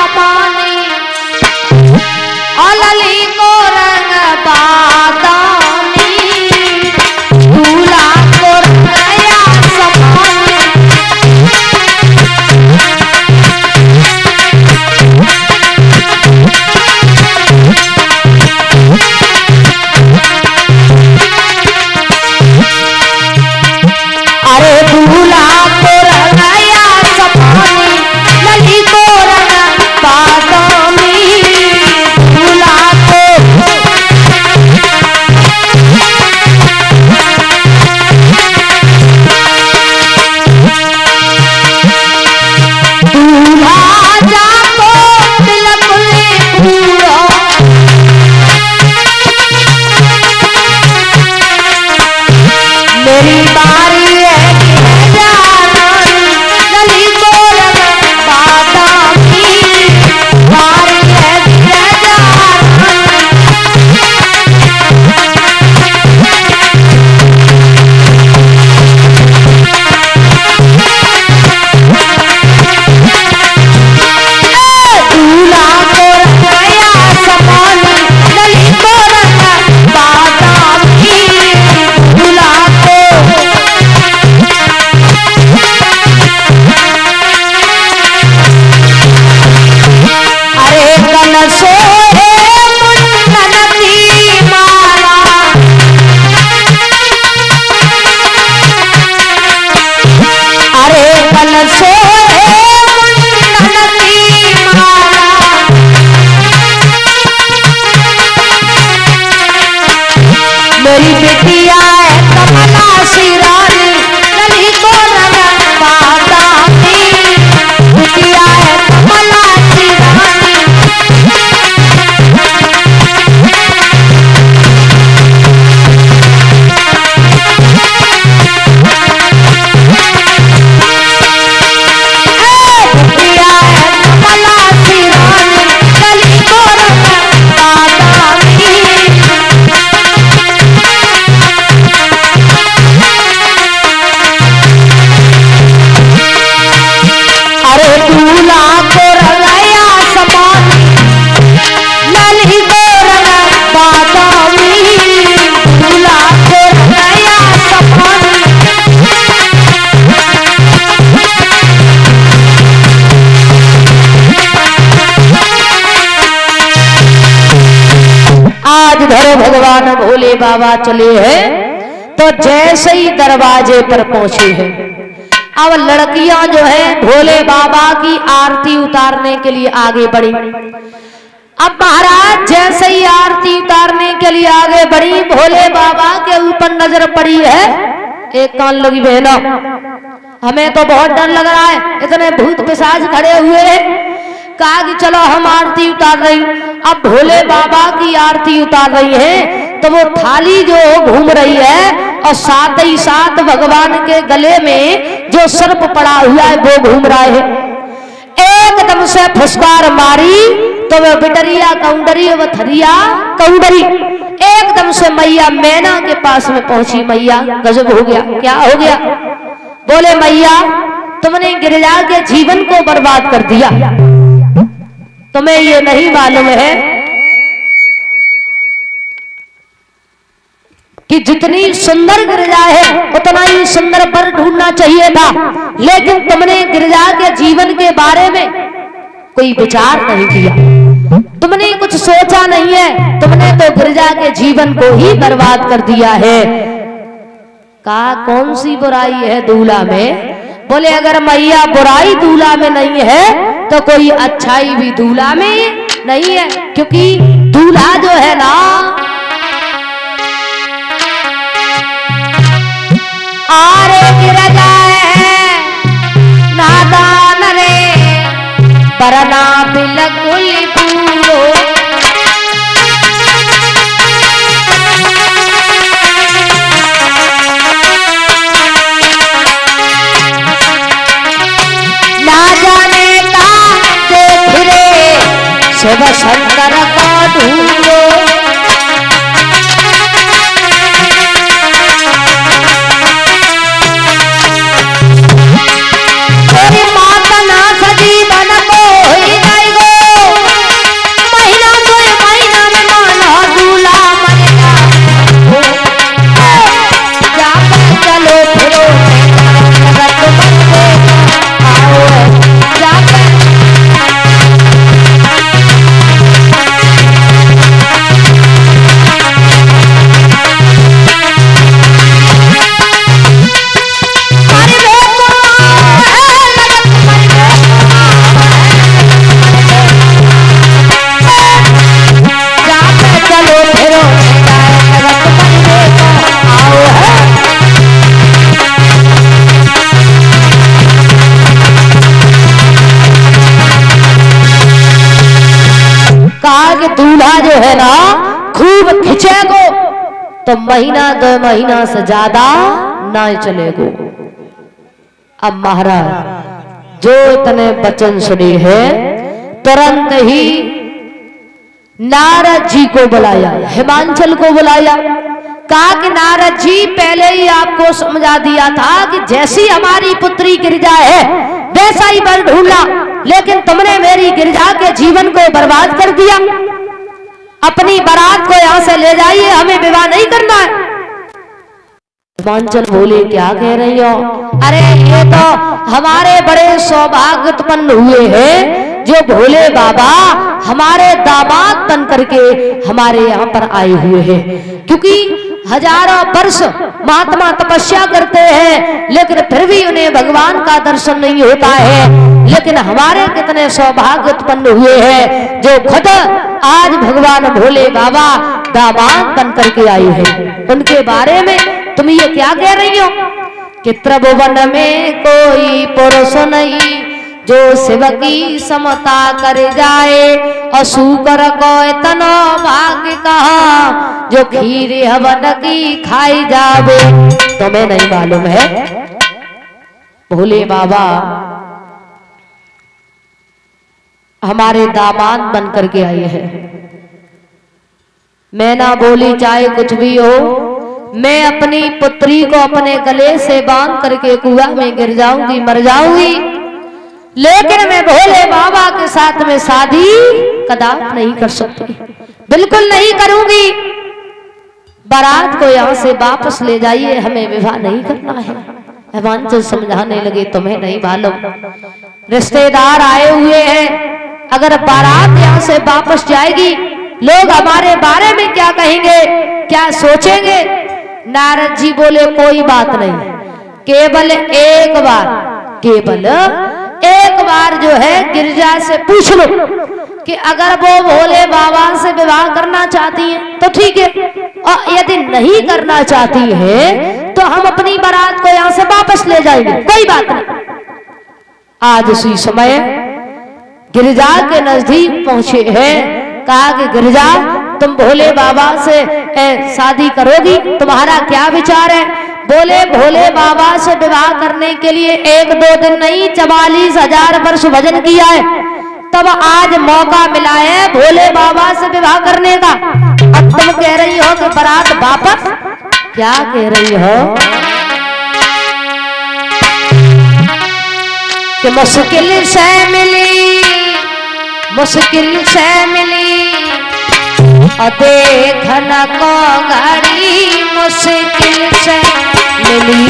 समानी लली को रंग बादामी दूल्हा को रंगया समानी अरे दूल्हा को रंगया समानी लली को रंग बादामी दूल्हा को दूल्हा जाको बिल्कुल पूरा मेरी बारी है कि जाना लली को रंग बादामी बारी है कि जाना दूल्हा को रंगया समानी लली को रंग बादामी दूल्हा को अरे कलशो मुंडनती माला अरे कलशो मुंडनती माला मेरी बेटिया है कमला शिरानी लली को रंग बादामी बेटिया है कमला शिरानी बेटिया है कमला शिरानी लली को रंग बादामी अरे दूल्हा को रंगया समानी लली को रंग बादामी दूल्हा को रंगया समानी आज धरो भगवान भोले बाबा चले हैं तो जैसे ही दरवाजे पर पहुंचे हैं अब लड़कियां जो है भोले बाबा की आरती उतारने के लिए आगे बढ़ी। अब महाराज जैसे ही आरती उतारने के लिए आगे बढ़ी भोले बाबा के ऊपर नजर पड़ी है। एक कान लगी बहना हमें तो बहुत डर लग रहा है, इतने भूत पिशाच खड़े हुए हैं। कहा कि चलो हम आरती उतार रही। अब भोले बाबा की आरती उतार रही है तो वो थाली जो घूम रही है और साथ ही साथ भगवान के गले में जो सर्प पड़ा हुआ है वो घूम रहा है। एकदम से फुसकार मारी तो वह बिटरिया कौंडरी व थरिया कौंडरी एकदम से मैया मैना के पास में पहुंची। मैया गजब हो गया, क्या हो गया? बोले मैया तुमने गिरिजा के जीवन को बर्बाद कर दिया, तुम्हें ये नहीं मालूम है कि जितनी सुंदर गिरिजा है उतना ही सुंदर वर ढूंढना चाहिए था, लेकिन तुमने गिरिजा के जीवन के बारे में कोई विचार नहीं किया, तुमने कुछ सोचा नहीं है, तुमने तो गिरिजा के जीवन को ही बर्बाद कर दिया है। कहा कौन सी बुराई है दूल्हा में? बोले अगर मैया बुराई दूल्हा में नहीं है तो कोई अच्छाई भी दूल्हा में नहीं है, क्योंकि दूल्हा जो है ना आरे गिरजा है नादान रे परना बिल्कुल पूरो। ना जाने का के फिरे शिव शंकर का ढूंढो। तेरी माता ना सजी बन को ही नहीं गो कहा कि दूल्हा जो है ना खूब खिंचेगो तो महीना 2 महीना से ज्यादा ना चलेगो। अब महाराज जो इतने वचन सुने हैं तुरंत ही नारद जी को बुलाया, हिमांचल को बुलाया। कहा कि नारद जी पहले ही आपको समझा दिया था कि जैसी हमारी पुत्री गिरिजा है वैसा ही वर ढूंढना, लेकिन तुमने मेरी गिरिजा के जीवन को बर्बाद कर दिया। अपनी बारात को यहाँ से ले जाइए, हमें विवाह नहीं करना है। हिमांचल बोले क्या कह रही हो? अरे ये तो हमारे बड़े सौभाग्य उत्पन्न हुए हैं जो भोले बाबा हमारे दामाद बन करके हमारे यहाँ पर आए हुए हैं। क्योंकि हजारों वर्ष महात्मा तपस्या करते हैं लेकिन फिर भी उन्हें भगवान का दर्शन नहीं होता है। लेकिन हमारे कितने सौभाग्य उत्पन्न हुए हैं जो खुद आज भगवान भोले बाबा दामाद बन करके आए हैं। उनके बारे में तुम ये क्या कह रही हो कि त्रिभुवन में कोई पुरुष नहीं जो शिव की समता कर जाए, असूकर को इतना भाग्य कहा जो खीर हवन की खाई जावे। तुम्हें नहीं मालूम है भोले बाबा हमारे दामाद बन करके आए हैं। मैं ना बोली चाहे कुछ भी हो, मैं अपनी पुत्री को अपने गले से बांध करके कुआं में गिर जाऊंगी, मर जाऊंगी, लेकिन मैं भोले बाबा के साथ में शादी कदापि नहीं कर सकती, बिल्कुल नहीं करूंगी। बारात को यहाँ से वापस ले जाइए, हमें विवाह नहीं करना है। हिमांचल समझाने लगे तुम्हें नहीं मालूम रिश्तेदार आए हुए हैं, अगर बारात यहाँ से वापस जाएगी लोग हमारे बारे में क्या कहेंगे, क्या सोचेंगे? नारद जी बोले कोई बात नहीं, केवल एक बार जो है गिरिजा से पूछ लो कि अगर वो भोले बाबा से विवाह करना चाहती हैं तो ठीक है, और यदि नहीं करना चाहती है तो हम अपनी बारात को यहाँ से वापस ले जाएंगे, कोई बात नहीं। आज उसी समय गिरिजा के नजदीक पहुंचे हैं। कहा कि गिरिजा तुम भोले बाबा से शादी करोगी, तुम्हारा क्या विचार है? बोले भोले बाबा से विवाह करने के लिए 1-2 दिन नहीं 44,000 वर्ष भजन किया है, तब आज मौका मिला है भोले बाबा से विवाह करने का। अब तुम कह रही हो कि बारात वापस, क्या कह रही हो कि मुश्किल से मिली और देखना को घड़ी मुश्किल से मिली।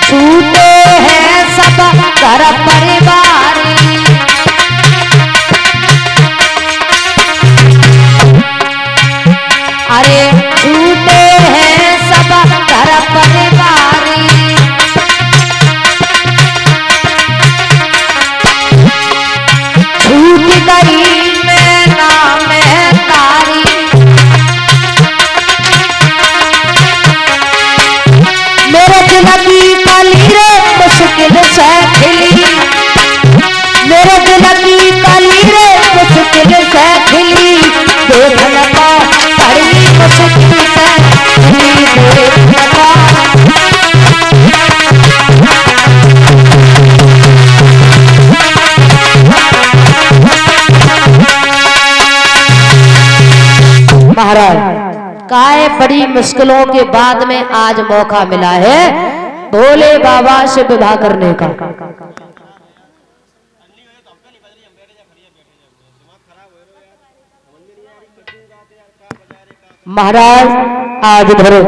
छूटे हैं सब घर परिवार, अरे छूटे हैं सब घर परिवार, छूट गई मैं नाम है तारी, मेरे दिल की कली रे मुश्किल से खिली, मेरे दिल की कली रे मुश्किल से खिली, देखना बड़ी मुश्किल से खिली, देखना महाराज काय बड़ी मुश्किलों के बाद में आज मौका मिला है भोले बाबा से विवाह करने का। महाराज आज धरो